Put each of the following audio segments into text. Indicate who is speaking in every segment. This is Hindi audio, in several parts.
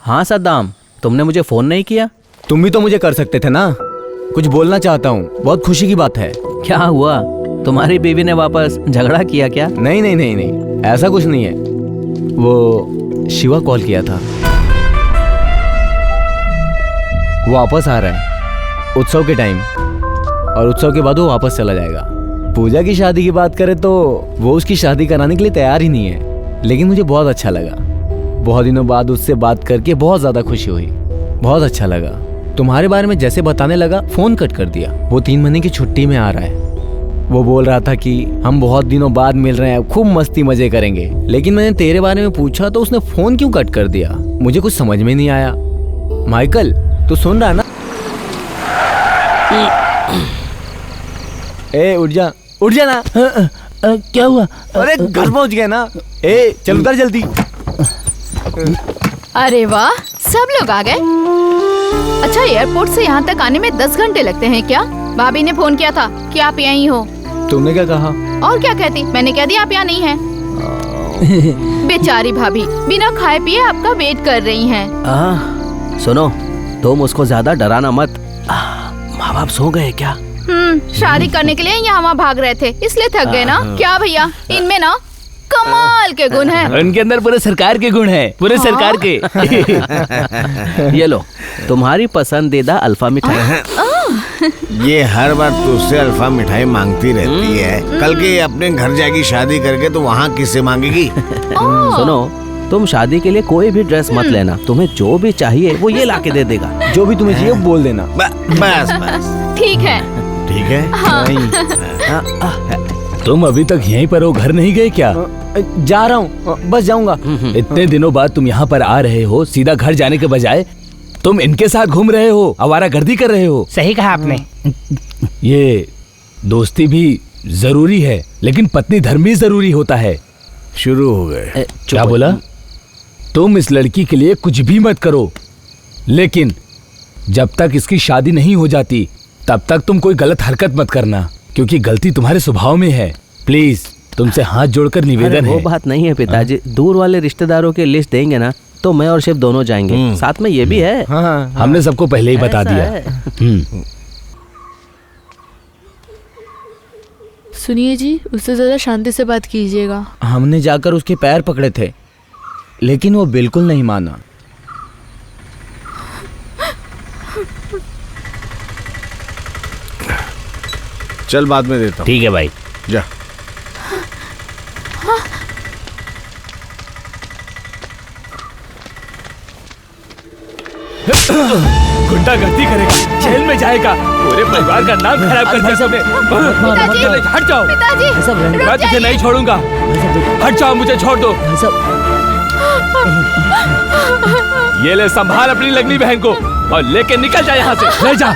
Speaker 1: हाँ सद्दाम, तुमने मुझे फोन नहीं किया?
Speaker 2: तुम भी तो मुझे कर सकते थे ना। कुछ बोलना चाहता हूँ, बहुत खुशी की बात है।
Speaker 1: क्या हुआ? तुम्हारी बीवी ने वापस झगड़ा किया क्या?
Speaker 2: नहीं नहीं नहीं नहीं, ऐसा कुछ नहीं है। वो शिवा कॉल किया था, वो वापस आ रहा है उत्सव के टाइम, और उत्सव के बाद वो वापस चला जाएगा। पूजा की शादी की बात करें तो वो उसकी शादी कराने के लिए तैयार ही नहीं है, लेकिन मुझे बहुत अच्छा लगा। बहुत दिनों बाद उससे बात करके बहुत ज्यादा खुशी हुई, बहुत अच्छा लगा। तुम्हारे बारे में जैसे बताने लगा फोन कट कर दिया। वो 3 महीने की छुट्टी में आ रहा है। वो बोल रहा था कि हम बहुत दिनों बाद मिल रहे हैं, खूब मस्ती मजे करेंगे, लेकिन मैंने तेरे बारे में पूछा तो उसने फोन क्यों कट कर दिया, मुझे कुछ समझ में नहीं आया। माइकल, तू सुन रहा है ना? ए उठ जा, उठ जा ना।
Speaker 3: क्या हुआ?
Speaker 2: अरे घर पहुंच गए ना। ए चल उतर जल्दी।
Speaker 4: अरे वाह, सब लोग आ गए। अच्छा, एयरपोर्ट से यहाँ तक आने में 10 घंटे लगते हैं क्या? भाभी ने फोन किया था कि आप यहीं हो।
Speaker 2: तुमने क्या कहा?
Speaker 4: और क्या कहती, मैंने कह दिया आप यहाँ नहीं हैं। बेचारी भाभी बिना खाए पिए आपका वेट कर रही हैं।
Speaker 1: सुनो, तुम उसको ज्यादा डराना मत। माँ बाप सो गए क्या?
Speaker 4: शादी करने के लिए यहाँ वहाँ भाग रहे थे, इसलिए थक गए ना। क्या भैया, इनमें ना कमाल के गुण हैं।
Speaker 3: उनके अंदर पूरे सरकार के गुण हैं, पूरे सरकार के।
Speaker 1: ये लो, तुम्हारी पसंदीदा अल्फा मिठाई।
Speaker 5: ये हर बार तुझसे अल्फा मिठाई मांगती रहती है। कल के अपने घर जाएगी शादी करके तो वहाँ किससे मांगेगी?
Speaker 1: सुनो, तुम शादी के लिए कोई भी ड्रेस मत लेना, तुम्हें जो भी चाहिए वो ये लाके दे देगा।
Speaker 2: जो भी तुम्हें चाहिए बोल देना।
Speaker 5: बस बस
Speaker 4: ठीक है।
Speaker 5: ठीक है।
Speaker 3: तुम अभी तक यहीं पर हो, घर नहीं गए क्या?
Speaker 2: जा रहा हूँ, बस जाऊंगा।
Speaker 3: इतने दिनों बाद तुम यहाँ पर आ रहे हो, सीधा घर जाने के बजाय तुम इनके साथ घूम रहे हो, आवारागर्दी कर रहे हो।
Speaker 6: सही कहा आपने।
Speaker 3: ये दोस्ती भी जरूरी है, लेकिन पत्नी धर्म भी जरूरी होता है।
Speaker 5: शुरू हो गए।
Speaker 3: क्या बोला? तुम इस लड़की के लिए कुछ भी मत करो, लेकिन जब तक इसकी शादी नहीं हो जाती तब तक तुम कोई गलत हरकत मत करना, क्योंकि गलती तुम्हारे स्वभाव में है। प्लीज तुमसे हाथ जोड़कर निवेदन है।
Speaker 1: वो बात नहीं है पिताजी, दूर वाले रिश्तेदारों की लिस्ट देंगे ना तो मैं और शिव दोनों जाएंगे। साथ में ये भी है।
Speaker 3: हमने सबको पहले ही बता दिया।
Speaker 7: सुनिए जी, उससे ज़रा शांति से बात कीजिएगा।
Speaker 2: हमने जाकर उसके पैर पकड़े थे, लेकिन वो बिल्कुल नहीं माना।
Speaker 5: चल बाद में देता हूँ।
Speaker 3: ठीक है भाई,
Speaker 5: जा।
Speaker 3: गुंडागर्दी करेगा, जेल में जाएगा, पूरे परिवार का नाम खराब कर दिया सबने। हट जाओ
Speaker 4: पिताजी,
Speaker 3: मैं तुझे नहीं छोड़ूंगा। हट जाओ, मुझे छोड़ दो। ये ले, संभाल अपनी लगनी बहन को और लेके निकल जा यहाँ से। ले जा।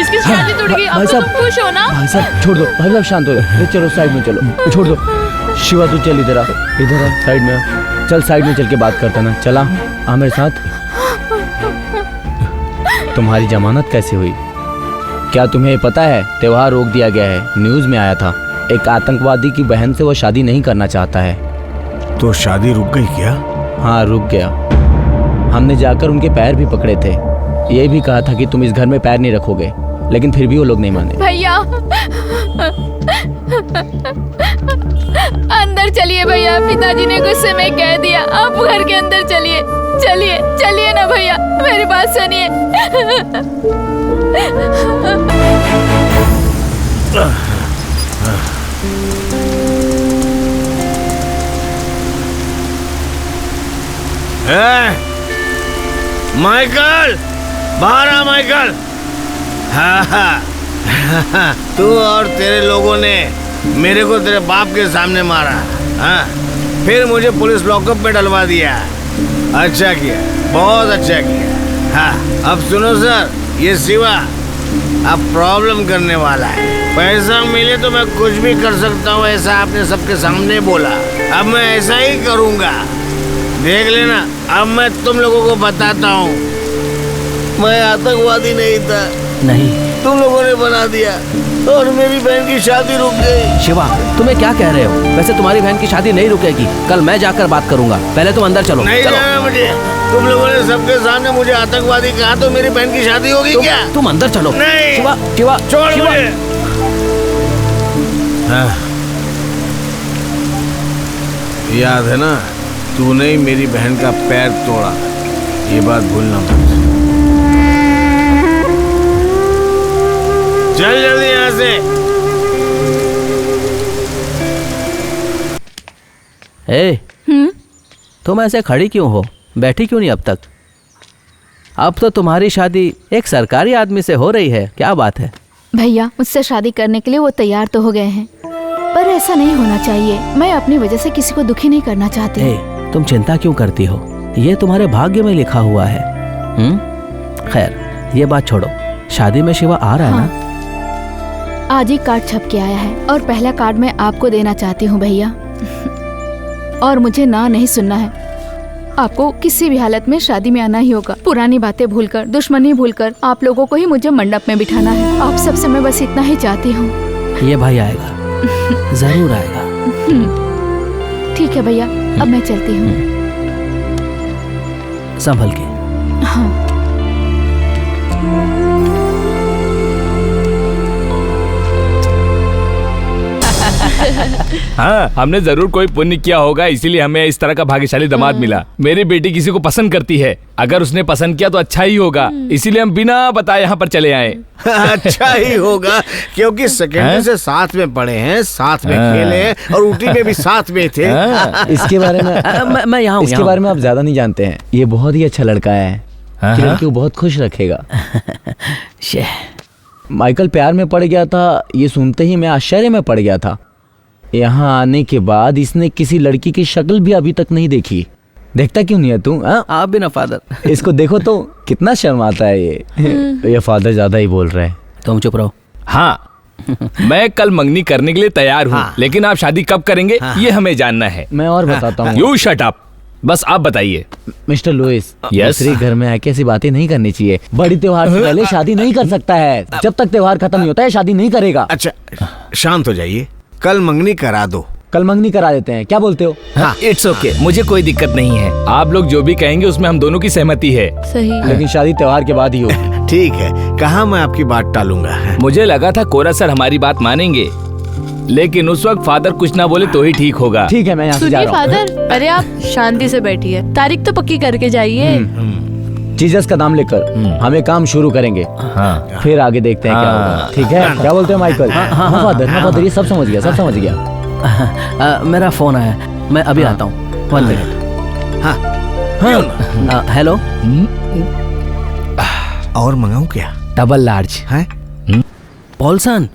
Speaker 4: इसकी शादी टूट गई, अब तो तुम खुश हो ना?
Speaker 2: भाई साहब छोड़ दो, भाई साहब शांत हो जाओ। चलो साइड में चलो, छोड़ दो। शिवा तू चल इधर आ, इधर आ, साइड में आ। चल साइड में चल के बात करते ना। चला आ मेरे साथ। तुम्हारी जमानत कैसे हुई? क्या तुम्हें पता है त्योहार रोक दिया गया है, न्यूज में आया था। एक आतंकवादी की बहन से वो शादी नहीं करना चाहता है।
Speaker 5: तो शादी रुक गई क्या?
Speaker 2: हाँ रुक गया। हमने जाकर उनके पैर भी पकड़े थे, ये भी कहा था कि तुम इस घर में पैर नहीं रखोगे, लेकिन फिर भी वो लोग नहीं माने।
Speaker 4: भैया अंदर चलिए भैया, पिताजी ने गुस्से में कह दिया। आप घर के अंदर चलिए, चलिए चलिए ना भैया, मेरी बात सुनिए।
Speaker 5: माइकल, बाहर आ माइकल। तू और तेरे लोगों ने मेरे को तेरे बाप के सामने मारा, हाँ? फिर मुझे पुलिस लॉकअप में डलवा दिया। अच्छा किया, बहुत अच्छा किया। हाँ, अब सुनो सर, ये शिवा अब प्रॉब्लम करने वाला है। पैसा मिले तो मैं कुछ भी कर सकता हूँ, ऐसा आपने सबके सामने बोला। अब मैं ऐसा ही करूँगा, देख लेना। अब मैं तुम लोगों को बताता हूँ, मैं आतंकवादी नहीं था।
Speaker 1: नहीं,
Speaker 5: तुम लोगों ने बना दिया और मेरी बहन की शादी रुक गई।
Speaker 1: शिवा, तुम्हें क्या कह रहे हो? वैसे तुम्हारी बहन की शादी नहीं रुकेगी, कल मैं जाकर बात करूंगा। पहले तुम अंदर चलो।
Speaker 5: नहीं जाना मुझे। तुम लोगों ने सबके सामने मुझे आतंकवादी कहा तो मेरी बहन की शादी होगी क्या?
Speaker 1: तुम अंदर चलो।
Speaker 5: नहीं।
Speaker 1: शिवा, शिवा,
Speaker 5: छोड़
Speaker 1: शिवा।
Speaker 5: मुझे। हाँ। याद है ना, तूने ही मेरी बहन का पैर तोड़ा, ये बात भूलना मत। चल जल्दी यहाँ से।
Speaker 1: तुम ऐसे खड़ी क्यों हो? बैठी क्यों नहीं अब तक? अब तो तुम्हारी शादी एक सरकारी आदमी से हो रही है, क्या बात है?
Speaker 4: भैया मुझसे शादी करने के लिए वो तैयार तो हो गए हैं, पर ऐसा नहीं होना चाहिए। मैं अपनी वजह से किसी को दुखी नहीं करना चाहती।
Speaker 1: तुम चिंता क्यों करती हो? ये तुम्हारे भाग्य में लिखा हुआ है। खैर, ये बात छोड़ो, शादी में शिवा आ रहा है ना?
Speaker 4: आज ही कार्ड छप के आया है और पहला कार्ड मैं आपको देना चाहती हूँ भैया। और मुझे ना नहीं सुनना है। आपको किसी भी हालत में शादी में आना ही होगा। पुरानी बातें भूलकर, दुश्मनी भूलकर आप लोगों को ही मुझे मंडप में बिठाना है। आप सबसे मैं बस इतना ही चाहती हूँ।
Speaker 1: ये भाई आएगा, जरूर आएगा।
Speaker 4: ठीक है भैया, अब मैं चलती हूँ।
Speaker 1: संभल के।
Speaker 4: हाँ।
Speaker 3: हाँ, हमने जरूर कोई पुण्य किया होगा, इसीलिए हमें इस तरह का भाग्यशाली दामाद मिला। मेरी बेटी किसी को पसंद करती है, अगर उसने पसंद किया तो अच्छा ही होगा, इसीलिए हम बिना बताए यहाँ पर चले आए।
Speaker 5: अच्छा ही होगा, क्योंकि सेकेंडरी से साथ में पढ़े हैं, साथ में खेले हैं और ऊटी में भी साथ में थे।
Speaker 2: इसके बारे में
Speaker 1: मैं यहाँ हूँ।
Speaker 2: इसके बारे में आप ज्यादा नहीं जानते हैं। ये बहुत ही अच्छा लड़का है कि लड़की को बहुत खुश रखेगा। माइकल प्यार में पड़ गया था, ये सुनते ही मैं आश्चर्य में पड़ गया था। यहाँ आने के बाद इसने किसी लड़की की शक्ल भी अभी तक नहीं देखी। देखता क्यों नहीं है तू?
Speaker 1: आप भी ना फादर।
Speaker 2: इसको देखो तो कितना शर्माता है ये फादर ज्यादा ही बोल रहे हैं।
Speaker 1: तुम चुप रहो।
Speaker 3: हाँ, मैं कल मंगनी करने के लिए तैयार हूँ, लेकिन आप शादी कब करेंगे ये हमें जानना है।
Speaker 2: मैं और बताता हूँ।
Speaker 3: यू शट अप, बस आप बताइए।
Speaker 2: Mister Louis,
Speaker 3: Yes?
Speaker 2: दूसरे घर में आके ऐसी बातें नहीं करनी चाहिए। बड़ी त्योहार से पहले शादी नहीं कर सकता है। जब तक त्योहार खत्म नहीं होता है शादी नहीं करेगा।
Speaker 5: अच्छा, शांत हो जाइए, कल मंगनी करा दो।
Speaker 2: कल मंगनी करा देते हैं, क्या बोलते हो?
Speaker 3: हाँ, इट्स ओके, मुझे कोई दिक्कत नहीं है। आप लोग जो भी कहेंगे उसमें हम दोनों की सहमति है।
Speaker 7: सही।
Speaker 2: लेकिन शादी त्योहार के बाद ही होगी।
Speaker 5: ठीक है, कहाँ मैं आपकी बात टालूंगा।
Speaker 3: मुझे लगा था कोरा सर हमारी बात मानेंगे, लेकिन उस वक्त फादर कुछ ना बोले तो ही ठीक होगा।
Speaker 2: ठीक है, मैं यहाँ से जा
Speaker 7: सुनिए
Speaker 2: रहा हूँ।
Speaker 7: फादर, अरे आप शांति से बैठिए, तारीख तो पक्की करके जाइए।
Speaker 2: जीसस का नाम लेकर हमें काम शुरू करेंगे।
Speaker 3: हाँ,
Speaker 2: फिर आगे देखते हैं क्या होगा। ठीक है, क्या बोलते हैं माइकल? हाँ फादर, ये सब समझ गया, सब समझ गया।
Speaker 1: मेरा फोन आया, मैं अभी आता हूँ। 1 मिनट। हेलो।
Speaker 5: और मंगाऊं क्या?
Speaker 3: डबल लार्ज
Speaker 5: है?
Speaker 1: पॉलसन,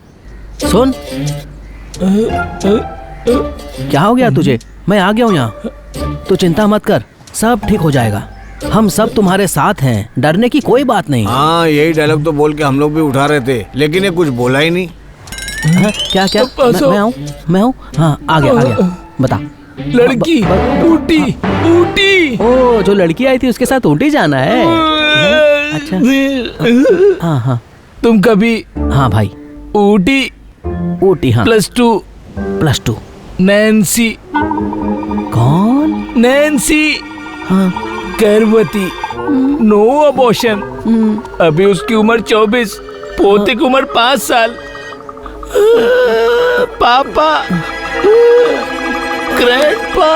Speaker 1: सुन। क्या हो गया तुझे? मैं आ गया हूँ यहाँ। तू चिंता मत कर, सब ठीक हो जाएगा। हम सब तुम्हारे साथ हैं, डरने की कोई बात नहीं।
Speaker 5: हाँ, यही डायलॉग तो बोल के हम लोग भी उठा रहे थे, लेकिन ये कुछ बोला ही नहीं।
Speaker 1: क्या क्या? मैं हूँ। हाँ, आ गया। बता।
Speaker 3: लड़की ऊटी, ऊटी।
Speaker 1: ओ, जो लड़की आई थी उसके साथ ऊटी जाना है? अच्छा। हाँ।
Speaker 3: तुम कभी?
Speaker 1: हाँ भाई।
Speaker 3: ऊटी।
Speaker 1: हाँ। +2।
Speaker 3: नैन्सी।
Speaker 1: कौन?
Speaker 3: नैन्सी।
Speaker 1: हाँ।
Speaker 3: गर्भवती, नो अबॉर्शन। अभी उसकी उम्र 24, पोते की उम्र 5 साल। पापा, ग्रैंडपा।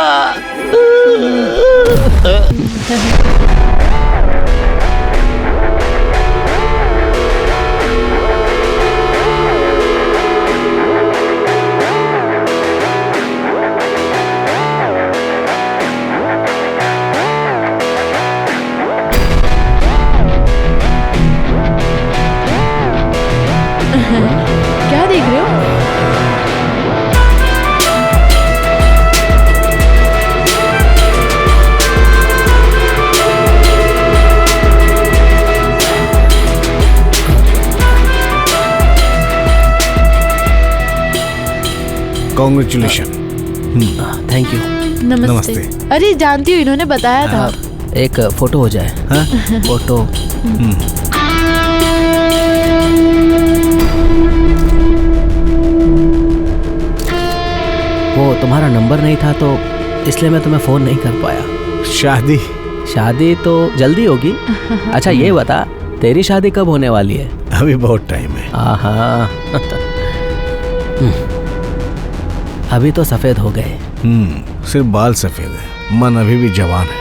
Speaker 7: क्या देख रहे हो?
Speaker 5: कॉन्ग्रेचुलेशन।
Speaker 1: Thank you.
Speaker 7: नमस्ते। अरे जानती हूँ, इन्होंने बताया था।
Speaker 1: एक फोटो हो जाए। हाँ? फोटो। वो तुम्हारा नंबर नहीं था तो इसलिए मैं तुम्हें फोन नहीं कर पाया। शादी तो जल्दी होगी। अच्छा ये बता, तेरी शादी कब होने वाली है?
Speaker 5: अभी बहुत टाइम है।
Speaker 1: आहा अभी तो सफेद हो गए।
Speaker 5: सिर्फ बाल सफेद है, मन अभी भी जवान है।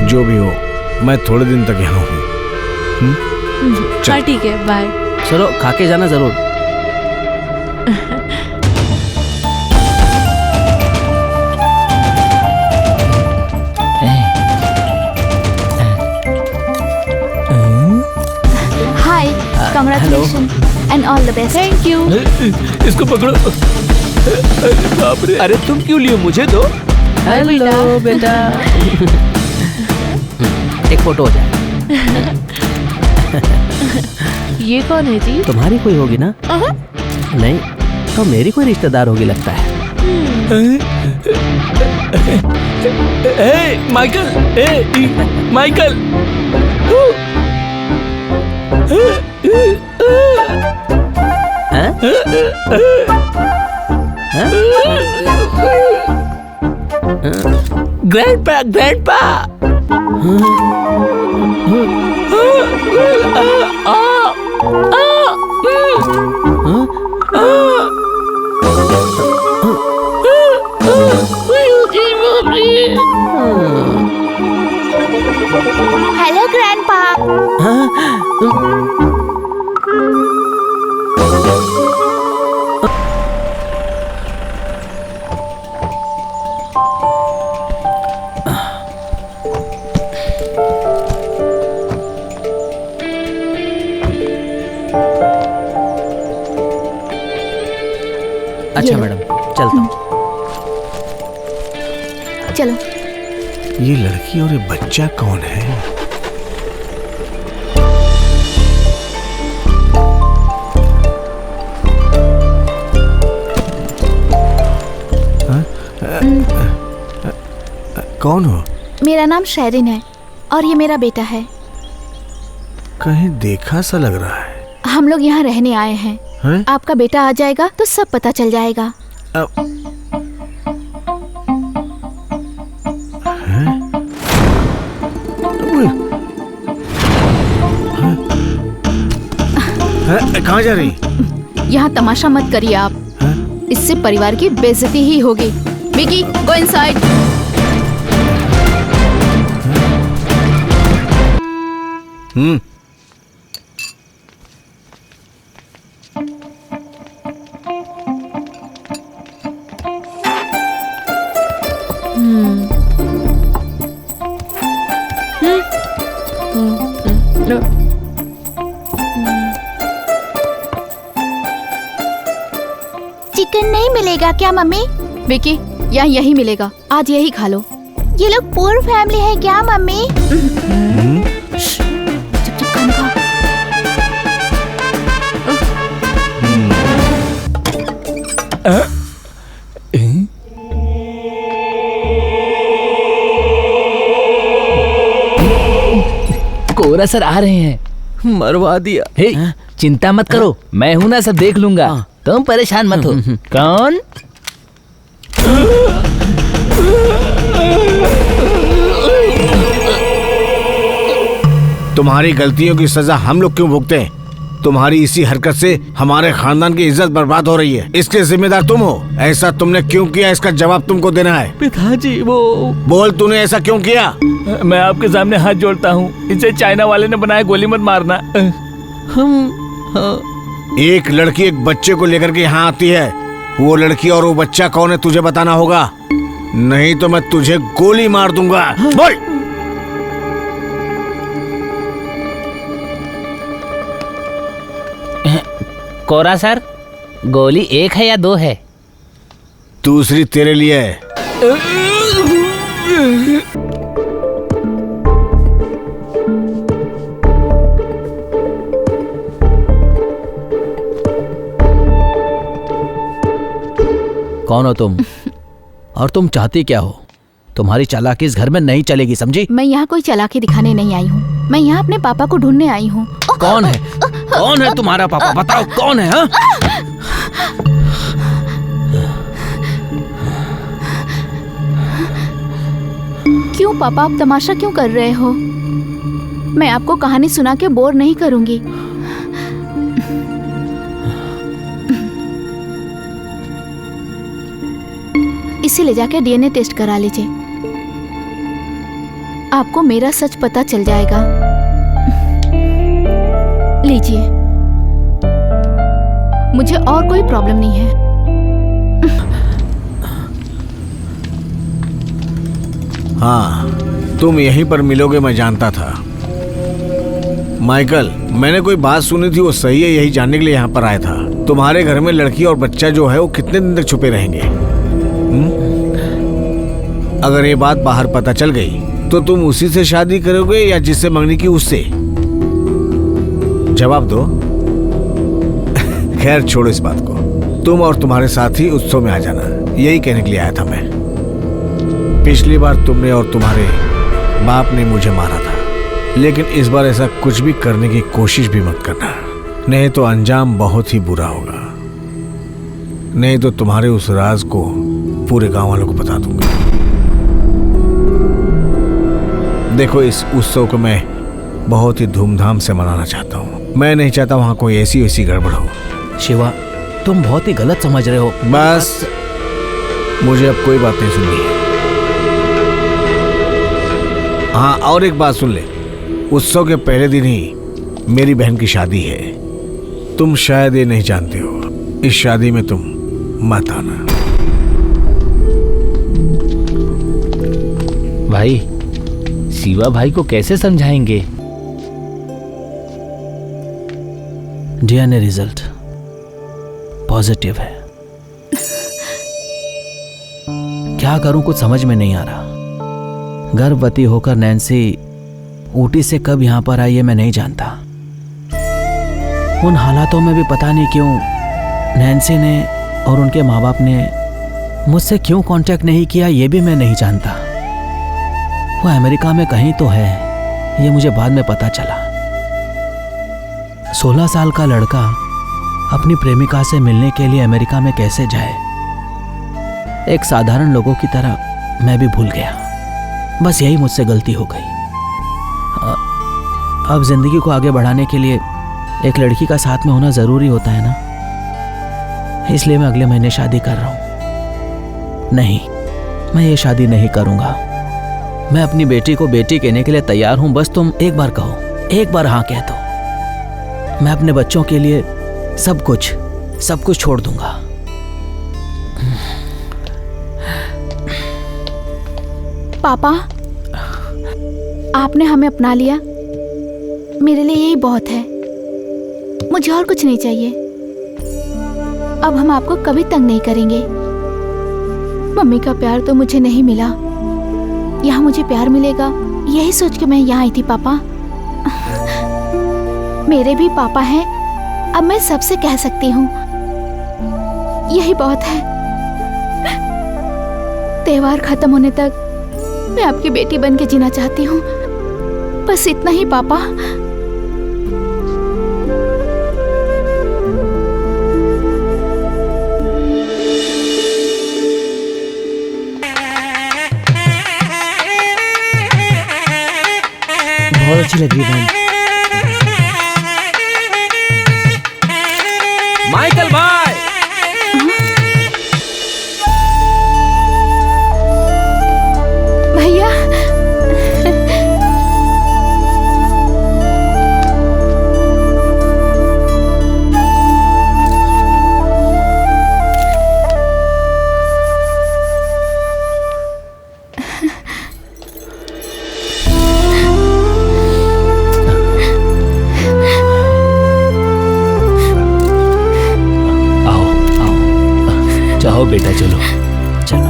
Speaker 5: जो भी हो, मैं थोड़े दिन तक यहाँ हूँ।
Speaker 7: हाँ ठीक है, बाय।
Speaker 1: चलो खा के जाना जरूर।
Speaker 4: Hi, congratulation and all the best.
Speaker 7: Thank you.
Speaker 3: इसको पकड़ो। अरे बाप रे।
Speaker 1: अरे तुम क्यों लिए, मुझे दो। हेलो बेटा। एक फोटो हो जाए।
Speaker 7: ये कौन है जी?
Speaker 1: तुम्हारी कोई होगी ना? नहीं तो मेरी कोई रिश्तेदार होगी लगता है।
Speaker 3: Michael, Michael.
Speaker 1: Grandpa, grandpa.
Speaker 4: Hello grandpa.
Speaker 1: अच्छा मैडम, चलता हूँ।
Speaker 4: चलो।
Speaker 5: ये लड़की और ये बच्चा कौन है? कौन हो?
Speaker 4: मेरा नाम शेरिन है और ये मेरा बेटा है।
Speaker 5: कहीं देखा सा लग रहा है।
Speaker 4: हम लोग यहाँ रहने आए हैं।
Speaker 5: हैं?
Speaker 4: आपका बेटा आ जाएगा तो सब पता चल जाएगा। कहाँ जा रही? यहाँ तमाशा मत करिए आप। इससे परिवार की बेइज्जती ही होगी। Vicky, go inside. चिकन नहीं मिलेगा क्या मम्मी? विकी, यहाँ यही मिलेगा, आज यही खा लो। ये लोग पूरी फैमिली है क्या मम्मी? चुप चुप खाना खाओ।
Speaker 3: कोरा सर आ रहे हैं।
Speaker 1: मरवा दिया।
Speaker 3: हे, चिंता मत करो, मैं हूं ना, सब देख लूंगा। तुम परेशान मत हो। कौन?
Speaker 5: तुम्हारी गलतियों की सजा हम लोग क्यों भुगते हैं? तुम्हारी इसी हरकत से हमारे खानदान की इज्जत बर्बाद हो रही है। इसके जिम्मेदार तुम हो। ऐसा तुमने क्यों किया, इसका जवाब तुमको देना है।
Speaker 1: पिताजी वो
Speaker 5: बोल, तूने ऐसा क्यों किया?
Speaker 3: मैं आपके सामने हाथ जोड़ता हूँ, इसे चाइना वाले ने बनाया, गोली मत मारना।
Speaker 5: एक लड़की एक बच्चे को लेकर के यहाँ आती है। वो लड़की और वो बच्चा कौन है तुझे बताना होगा, नहीं तो मैं तुझे गोली मार दूंगा। बोल।
Speaker 6: कोरा सर, गोली एक है या दो है?
Speaker 5: दूसरी तेरे लिए है।
Speaker 1: कौन हो तुम? और तुम चाहती क्या हो? तुम्हारी चालाकी इस घर में नहीं चलेगी, समझी?
Speaker 4: मैं यहाँ कोई चालाकी दिखाने नहीं आई हूँ। मैं यहाँ अपने पापा को ढूंढने आई हूँ।
Speaker 1: कौन है? कौन है तुम्हारा पापा? बताओ कौन है? हाँ?
Speaker 4: क्यों पापा, आप तमाशा क्यों कर रहे हो? मैं आपको कहानी सुना के बोर नहीं करूंगी। इसे ले जाके डीएनए टेस्ट करा लीजिए, आपको मेरा सच पता चल जाएगा। लीजिए, मुझे और कोई प्रॉब्लम नहीं है।
Speaker 5: हाँ, तुम यहीं पर मिलोगे मैं जानता था। माइकल, मैंने कोई बात सुनी थी, वो सही है यही जानने के लिए यहाँ पर आया था। तुम्हारे घर में लड़की और बच्चा जो है वो कितने दिन तक छुपे रहेंगे? अगर ये बात बाहर पता चल गई तो तुम उसी से शादी करोगे या जिससे मंगनी की उससे? जवाब दो। खैर छोड़ो इस बात को, तुम और तुम्हारे साथी उत्सव में आ जाना, यही कहने के लिए आया था मैं। पिछली बार तुमने और तुम्हारे बाप ने मुझे मारा था, लेकिन इस बार ऐसा कुछ भी करने की कोशिश भी मत करना, नहीं तो अंजाम बहुत ही बुरा होगा। नहीं तो तुम्हारे उस राज को पूरे गांव वालों को बता दूंगा। देखो, इस उत्सव को मैं बहुत ही धूमधाम से मनाना चाहता हूँ। मैं नहीं चाहता वहां कोई ऐसी वैसी गड़बड़ हो।
Speaker 1: शिवा, तुम बहुत ही गलत समझ रहे हो।
Speaker 5: बस, मुझे अब कोई बात नहीं सुननी है। हाँ, और एक बात सुन ले, उत्सव के पहले दिन ही मेरी बहन की शादी है। तुम शायद ये नहीं जानते हो, इस शादी में तुम मत आना।
Speaker 6: भाई, शिवा भाई को कैसे समझाएंगे?
Speaker 1: डीएनए रिजल्ट पॉजिटिव है। क्या करूं, कुछ समझ में नहीं आ रहा। गर्भवती होकर नैन्सी ऊटी से कब यहां पर आई है मैं नहीं जानता। उन हालातों में भी पता नहीं क्यों नैन्सी ने और उनके माँ बाप ने मुझसे क्यों कांटेक्ट नहीं किया, ये भी मैं नहीं जानता। वो अमेरिका में कहीं तो है, ये मुझे बाद में पता चला। 16 साल का लड़का अपनी प्रेमिका से मिलने के लिए अमेरिका में कैसे जाए? एक साधारण लोगों की तरह मैं भी भूल गया। बस यही मुझसे गलती हो गई। अब जिंदगी को आगे बढ़ाने के लिए एक लड़की का साथ में होना जरूरी होता है ना, इसलिए मैं अगले महीने शादी कर रहा हूं। नहीं, मैं ये शादी नहीं करूंगा। मैं अपनी बेटी को बेटी कहने के लिए तैयार हूं, बस तुम एक बार कहो, एक बार हाँ कह दो। मैं अपने बच्चों के लिए सब कुछ छोड़ दूंगा।
Speaker 4: पापा, आपने हमें अपना लिया, मेरे लिए यही बहुत है। मुझे और कुछ नहीं चाहिए। अब हम आपको कभी तंग नहीं करेंगे। मम्मी का प्यार तो मुझे नहीं मिला, यहाँ मुझे प्यार मिलेगा, यही सोच के मैं यहाँ आई थी। पापा, मेरे भी पापा हैं, अब मैं सबसे कह सकती हूँ, यही बहुत है। त्योहार खत्म होने तक मैं आपकी बेटी बन के जीना चाहती हूँ, बस इतना ही पापा।
Speaker 1: बहुत अच्छी लग रही है बहन।
Speaker 3: माइकल भाई,
Speaker 4: भैया,
Speaker 6: चाहो बेटा, चलो
Speaker 1: चलो।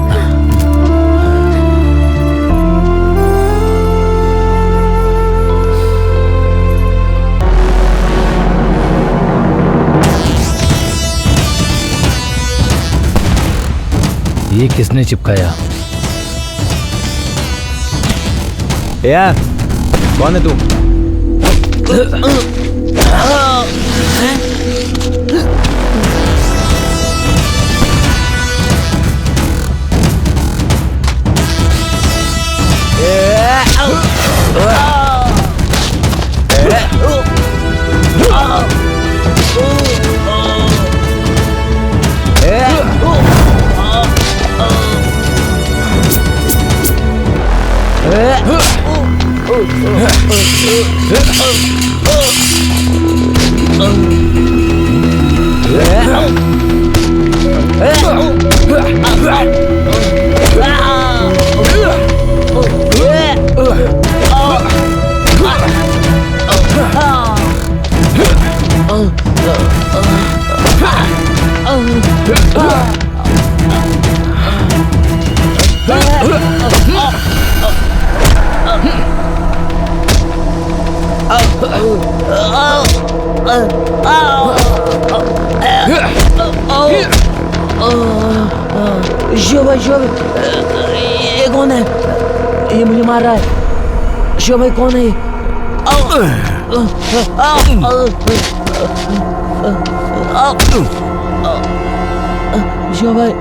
Speaker 3: ये किसने चिपकाया?
Speaker 2: यार, कौन है तू?
Speaker 1: शिवा शिवा, ये कौन है? ये मुझे मार रहा है। शिवा भाई कौन है ये? शिवा भाई,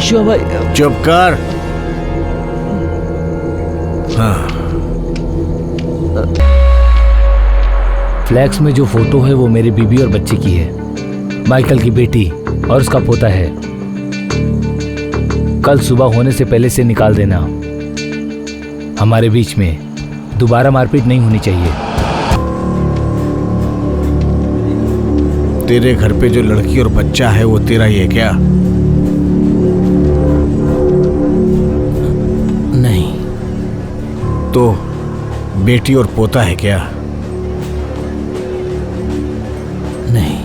Speaker 1: शिवा भाई
Speaker 5: चुप कर। हाँ,
Speaker 3: फ्लैक्स में जो फोटो है वो मेरी बीबी और बच्चे की है, माइकल की बेटी और उसका पोता है। कल सुबह होने से पहले से निकाल देना। हमारे बीच में दोबारा मारपीट नहीं होनी चाहिए।
Speaker 5: तेरे घर पे जो लड़की और बच्चा है वो तेरा ही है क्या?
Speaker 1: नहीं।
Speaker 5: तो बेटी और पोता है क्या?
Speaker 1: नहीं।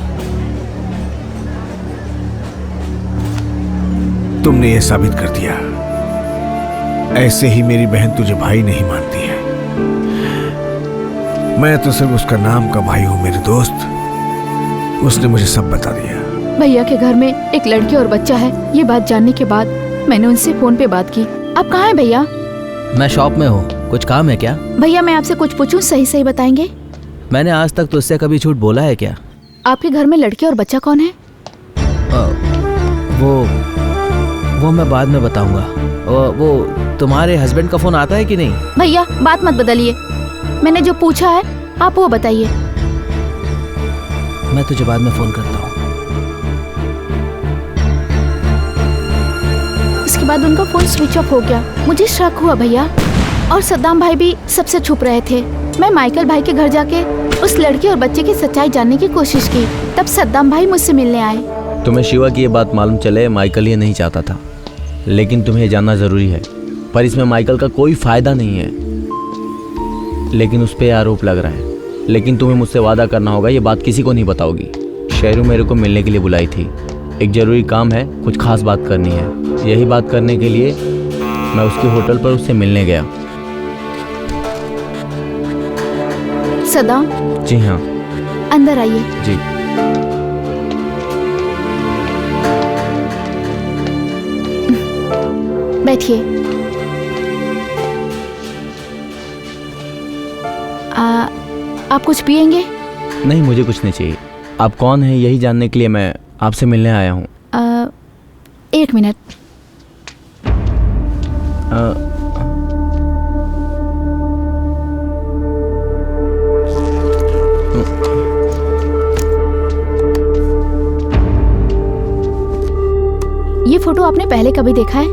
Speaker 5: तुमने ये साबित कर दिया। ऐसे ही मेरी बहन तुझे भाई नहीं मानती है। मैं तो सिर्फ उसका नाम का भाई हूं मेरे दोस्त। उसने मुझे सब बता दिया।
Speaker 4: भैया के घर में एक लड़की और बच्चा है, ये बात जानने के बाद मैंने उनसे फोन पे बात की। आप कहाँ हैं भैया?
Speaker 1: मैं शॉप में हूँ। कुछ काम है क्या?
Speaker 4: भैया मैं आपसे कुछ पूछूं, सही सही बताएंगे?
Speaker 1: मैंने आज तक तुझसे कभी झूठ बोला है क्या?
Speaker 4: आपके घर में लड़की और बच्चा कौन है?
Speaker 1: वो मैं बाद में बताऊंगा। वो तुम्हारे हस्बैंड का फोन आता है कि नहीं?
Speaker 4: भैया बात मत बदलिए, मैंने जो पूछा है आप वो बताइए।
Speaker 1: मैं तुझे बाद में फोन करता हूँ।
Speaker 4: उसके बाद उनका फोन स्विच ऑफ हो गया। मुझे शक हुआ भैया, और सद्दाम भाई भी सबसे छुप रहे थे। मैं माइकल भाई के घर जाके उस लड़की और बच्चे की सच्चाई जानने की कोशिश की, तब सद्दाम भाई मुझसे मिलने आए।
Speaker 2: तुम्हें शिवा की ये बात मालूम चले, माइकल ये नहीं चाहता था, लेकिन तुम्हें जानना ज़रूरी है। पर इसमें माइकल का कोई फ़ायदा नहीं है, लेकिन उस पर आरोप लग रहा है। लेकिन तुम्हें मुझसे वादा करना होगा, ये बात किसी को नहीं बताओगी। शेरू मेरे को मिलने के लिए बुलाई थी, एक ज़रूरी काम है, कुछ खास बात करनी है। यही बात करने के लिए मैं उसके होटल पर उससे मिलने गया।
Speaker 4: सद्दाम
Speaker 2: जी हाँ।
Speaker 4: अंदर आइए।
Speaker 2: जी।
Speaker 4: बैठिए। आप कुछ पिएंगे?
Speaker 2: नहीं, मुझे कुछ नहीं चाहिए। आप कौन हैं यही जानने के लिए मैं आपसे मिलने आया हूँ।
Speaker 4: 1 मिनट। ये फोटो आपने पहले कभी देखा है?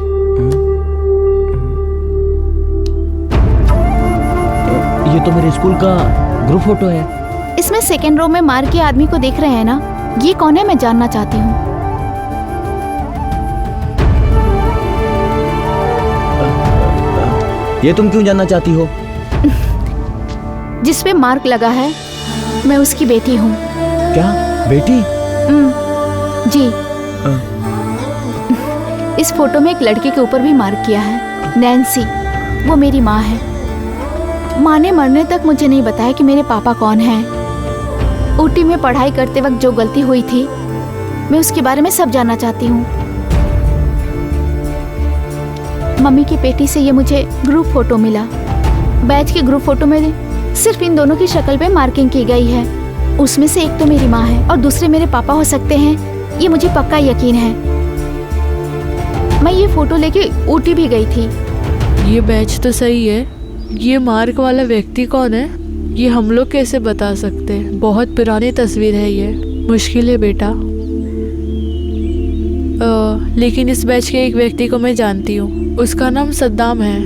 Speaker 1: ये तो मेरे स्कूल का ग्रुप फोटो है।
Speaker 4: इसमें सेकेंड रो में मार के आदमी को देख रहे हैं ना, ये कौन है मैं जानना चाहती हूँ।
Speaker 2: ये तुम क्यों जानना चाहती हो?
Speaker 4: जिस पे मार्क लगा है, मैं उसकी बेटी हूँ।
Speaker 2: क्या बेटी?
Speaker 4: जी। इस फोटो में एक लड़के के ऊपर भी मार्क किया है, नैन्सी। वो मेरी माँ है। माँ ने मरने तक मुझे नहीं बताया कि मेरे पापा कौन हैं। ऊटी में पढ़ाई करते वक्त जो गलती हुई थी, मैं उसके बारे में सब जानना चाहती हूँ। मम्मी की पेटी से ये मुझे ग्रुप फोटो मिला। बैच के ग्रुप फोटो में सिर्फ इन दोनों की शक्ल पे मार्किंग की गई है। उसमें से एक तो मेरी माँ है और दूसरे मेरे पापा हो सकते हैं, ये मुझे पक्का यकीन है। मैं ये फोटो लेके ऊटी भी गई थी।
Speaker 7: ये बैच तो सही है, ये मार्क वाला व्यक्ति कौन है ये हम लोग कैसे बता सकते हैं? बहुत पुरानी तस्वीर है ये, मुश्किल है बेटा। लेकिन इस बैच के एक व्यक्ति को मैं जानती हूँ, उसका नाम सद्दाम है।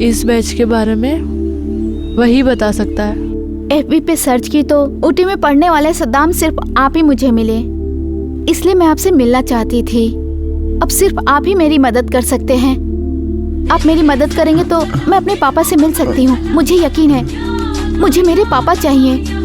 Speaker 7: इस बैच के बारे में वही बता सकता है।
Speaker 4: एफबी पे सर्च की तो ऊटी में पढ़ने वाले सद्दाम सिर्फ आप ही मुझे मिले, इसलिए मैं आपसे मिलना चाहती थी। अब सिर्फ आप ही मेरी मदद कर सकते हैं। आप मेरी मदद करेंगे तो मैं अपने पापा से मिल सकती हूँ। मुझे यकीन है, मुझे मेरे पापा चाहिए।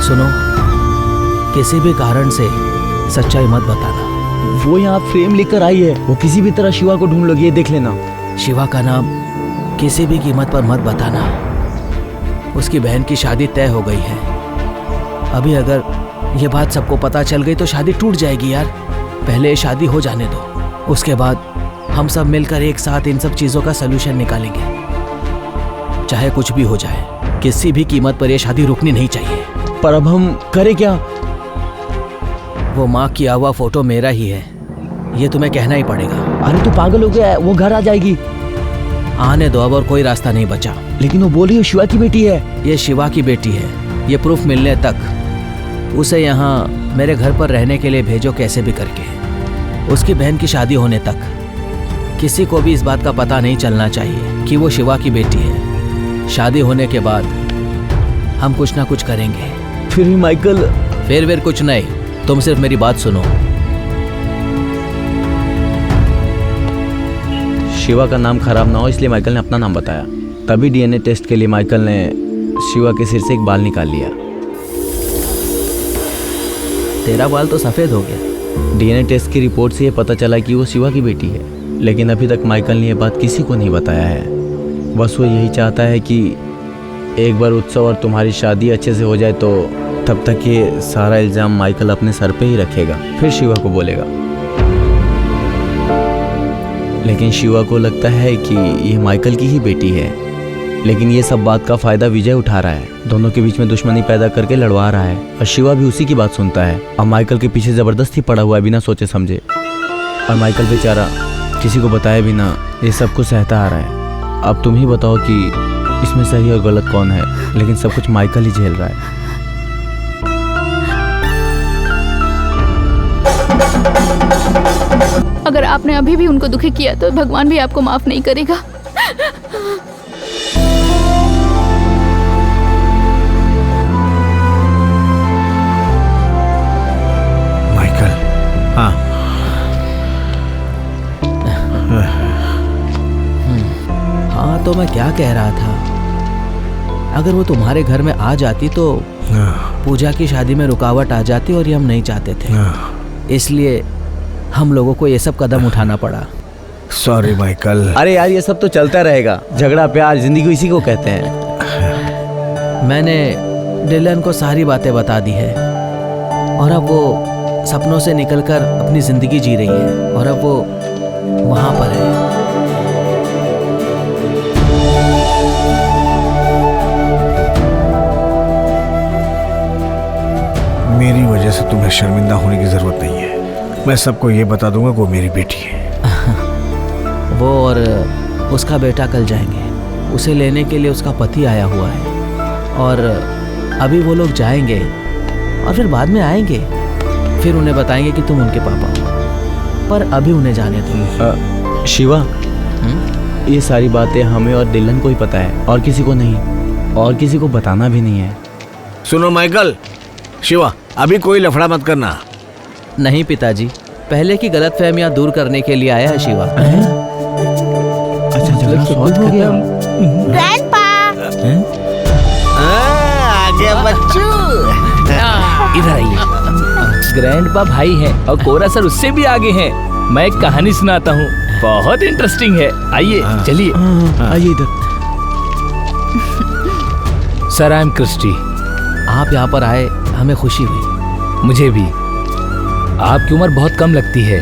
Speaker 1: सुनो, किसी भी कारण से सच्चाई मत बताना।
Speaker 2: वो यहाँ फ्रेम लेकर आई है, वो किसी भी तरह शिवा को ढूंढ लोगी, ये देख लेना।
Speaker 1: शिवा का नाम किसी भी कीमत पर मत बताना। उसकी बहन की शादी तय हो गई है। अभी अगर ये बात सबको पता चल गई तो शादी टूट जाएगी यार। पहले ये शादी हो जाने दो, उसके बाद हम सब मिलकर एक साथ इन सब चीज़ों का सलूशन निकालेंगे। चाहे कुछ भी हो जाए, किसी भी कीमत पर यह शादी रुकनी नहीं चाहिए।
Speaker 2: पर अब हम करें क्या?
Speaker 1: वो माँ की हुआ फोटो मेरा ही है, ये तुम्हें कहना ही पड़ेगा।
Speaker 2: अरे तू पागल हो गया है, वो घर आ जाएगी।
Speaker 1: आने दो, अब और कोई रास्ता नहीं बचा।
Speaker 2: लेकिन वो बोल रही है शिवा की बेटी है।
Speaker 1: ये शिवा की बेटी है, ये प्रूफ मिलने तक उसे यहाँ मेरे घर पर रहने के लिए भेजो, कैसे भी करके। उसकी बहन की शादी होने तक किसी को भी इस बात का पता नहीं चलना चाहिए कि वो शिवा की बेटी है। शादी होने के बाद हम कुछ ना कुछ करेंगे।
Speaker 2: फिर भी माइकल।
Speaker 1: फिर कुछ नहीं, तुम सिर्फ मेरी बात सुनो।
Speaker 2: शिवा का नाम खराब ना हो इसलिए माइकल ने अपना नाम बताया। तभी डीएनए टेस्ट के लिए माइकल ने शिवा के सिर से एक बाल निकाल लिया।
Speaker 1: तेरा बाल तो सफेद हो गया।
Speaker 2: डीएनए टेस्ट की रिपोर्ट से ये पता चला कि वो शिवा की बेटी है, लेकिन अभी तक माइकल ने ये बात किसी को नहीं बताया है। बस वो यही चाहता है कि एक बार उत्सव और तुम्हारी शादी अच्छे से हो जाए तो तब तक ये सारा इल्ज़ाम माइकल अपने सर पे ही रखेगा, फिर शिवा को बोलेगा। लेकिन शिवा को लगता है कि ये माइकल की ही बेटी है, लेकिन ये सब बात का फ़ायदा विजय उठा रहा है। दोनों के बीच में दुश्मनी पैदा करके लड़वा रहा है और शिवा भी उसी की बात सुनता है। अब माइकल के पीछे ज़बरदस्ती पड़ा हुआ है बिना सोचे समझे, और माइकल बेचारा किसी को बताए बिना ये सब कुछ सहता आ रहा है। अब तुम ही बताओ कि इसमें सही और गलत कौन है, लेकिन सब कुछ माइकल ही झेल रहा है।
Speaker 4: अगर आपने अभी भी उनको दुखी किया तो भगवान भी आपको माफ नहीं करेगा।
Speaker 5: माइकल, हाँ,
Speaker 1: हाँ तो मैं क्या कह रहा था, अगर वो तुम्हारे घर में आ जाती तो पूजा की शादी में रुकावट आ जाती और ये हम नहीं चाहते थे, इसलिए हम लोगों को ये सब कदम उठाना पड़ा।
Speaker 5: Sorry Michael.
Speaker 2: अरे यार ये सब तो चलता रहेगा, झगड़ा प्यार जिंदगी इसी को कहते हैं।
Speaker 1: मैंने डिलन को सारी बातें बता दी है और अब वो सपनों से निकलकर अपनी जिंदगी जी रही है और अब वो वहाँ पर है।
Speaker 5: मेरी वजह से तुम्हें शर्मिंदा होने की जरूरत नहीं है। मैं सबको ये बता दूंगा कि वो मेरी बेटी है।
Speaker 1: वो और उसका बेटा कल जाएंगे, उसे लेने के लिए उसका पति आया हुआ है और अभी वो लोग जाएंगे और फिर बाद में आएंगे, फिर उन्हें बताएंगे कि तुम उनके पापा हो, पर अभी उन्हें जाने दो।
Speaker 2: शिवा, ये सारी बातें हमें और डिलन को ही पता है और किसी को नहीं, और किसी को बताना भी नहीं है।
Speaker 5: सुनो माइकल, शिवा अभी कोई लफड़ा मत करना।
Speaker 1: नहीं पिताजी, पहले की गलतफहमियां दूर करने के लिए आया है शिवा।
Speaker 2: अच्छा झगड़ा सॉल्व हो गया।
Speaker 5: आगे बच्चू।
Speaker 6: इधर आइए। ग्रैंडपा भाई हैं और कोरा सर उससे भी आगे हैं। मैं एक कहानी सुनाता हूँ, बहुत इंटरेस्टिंग है। आइए चलिए।
Speaker 2: आइए इधर।
Speaker 3: Sir I am Christie.
Speaker 1: आप यहाँ पर आए हमें खुशी हुई।
Speaker 3: मुझे भी। आपकी उम्र बहुत कम लगती है,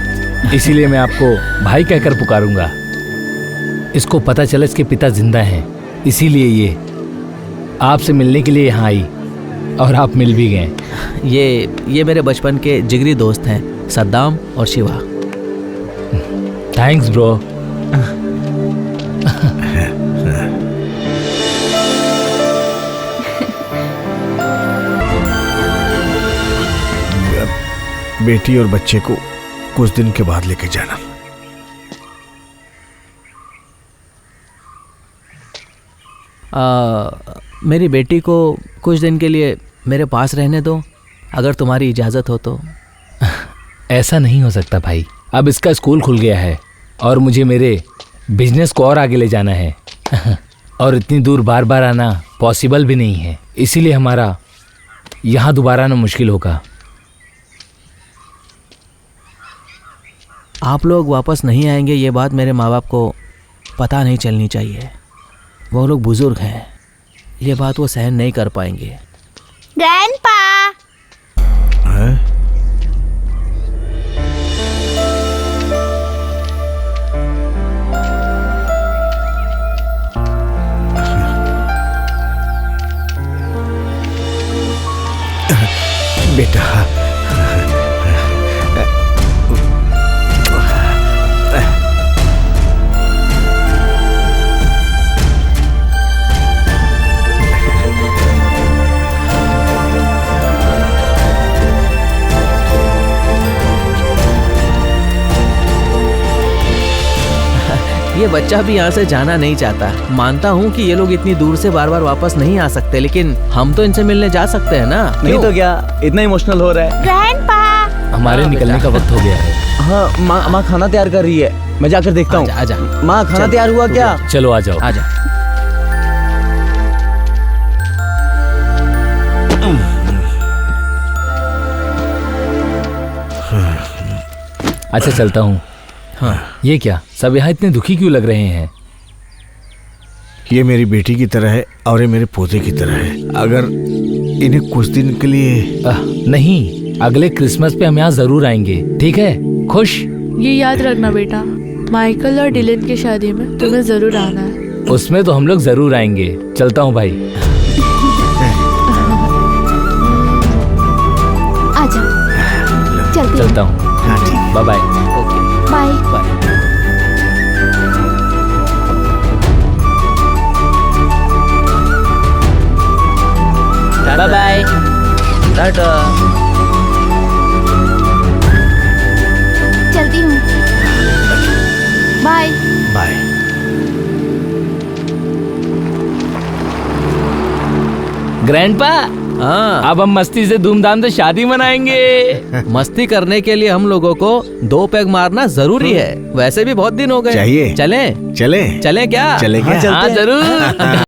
Speaker 3: इसीलिए मैं आपको भाई कहकर पुकारूंगा। इसको पता चला इसके पिता जिंदा हैं, इसीलिए ये आपसे मिलने के लिए यहाँ आई और आप मिल भी गए।
Speaker 1: ये मेरे बचपन के जिगरी दोस्त हैं, सद्दाम और शिवा।
Speaker 3: Thanks bro.
Speaker 5: बेटी और बच्चे को कुछ दिन के बाद लेके जाना।
Speaker 1: मेरी बेटी को कुछ दिन के लिए मेरे पास रहने दो, अगर तुम्हारी इजाज़त हो तो।
Speaker 3: ऐसा नहीं हो सकता भाई, अब इसका स्कूल खुल गया है और मुझे मेरे बिजनेस को और आगे ले जाना है और इतनी दूर बार बार आना पॉसिबल भी नहीं है, इसीलिए हमारा यहाँ दोबारा आना मुश्किल होगा।
Speaker 1: आप लोग वापस नहीं आएंगे ये बात मेरे माँ बाप को पता नहीं चलनी चाहिए। वो लोग बुजुर्ग हैं, ये बात वो सहन नहीं कर पाएंगे।
Speaker 8: ग्रैंडपा।
Speaker 5: बेटा,
Speaker 1: ये बच्चा भी यहाँ से जाना नहीं चाहता। मानता हूँ कि ये लोग इतनी दूर से बार बार वापस नहीं आ सकते, लेकिन हम तो इनसे मिलने जा सकते हैं ना।
Speaker 2: नहीं तो क्या, इतना इमोशनल हो रहा है।
Speaker 8: ग्रैंडपा।
Speaker 3: हमारे निकलने का वक्त हो गया है।
Speaker 2: हाँ, माँ खाना तैयार कर रही है, मैं जाकर देखता हूँ।
Speaker 1: आजा,
Speaker 2: माँ खाना तैयार हुआ क्या?
Speaker 3: चलो आ जाओ।
Speaker 1: आजा।
Speaker 3: अच्छा चलता हूँ।
Speaker 1: हाँ,
Speaker 3: ये क्या, सब यहाँ इतने दुखी क्यों लग रहे हैं?
Speaker 5: ये मेरी बेटी की तरह है और ये मेरे पोते की तरह है। अगर इन्हें कुछ दिन के लिए
Speaker 3: नहीं, अगले क्रिसमस पे हम यहाँ जरूर आएंगे, ठीक है? खुश?
Speaker 7: ये याद रखना बेटा, माइकल और डिलन की शादी में तुम्हें जरूर आना है।
Speaker 3: उसमें तो हम लोग जरूर आएंगे। चलता हूँ भाई।
Speaker 4: आजा, चलते
Speaker 3: चलता हूँ।
Speaker 5: हाँ ठीक है।
Speaker 3: Bye bye.
Speaker 1: Okay,
Speaker 4: bye.
Speaker 1: Bye.
Speaker 6: Bye bye.
Speaker 1: टाटा।
Speaker 4: चलती हूँ। बाय।
Speaker 5: बाय।
Speaker 6: ग्रैंडपा,
Speaker 1: हाँ,
Speaker 6: अब हम मस्ती से धूमधाम से शादी मनाएंगे।
Speaker 1: मस्ती करने के लिए हम लोगों को 2 पैग मारना जरूरी है। वैसे भी बहुत दिन हो गए।
Speaker 5: चाहिए।
Speaker 1: चलें?
Speaker 5: चले
Speaker 1: चलें क्या?
Speaker 5: चले क्या?
Speaker 6: हाँ जरूर।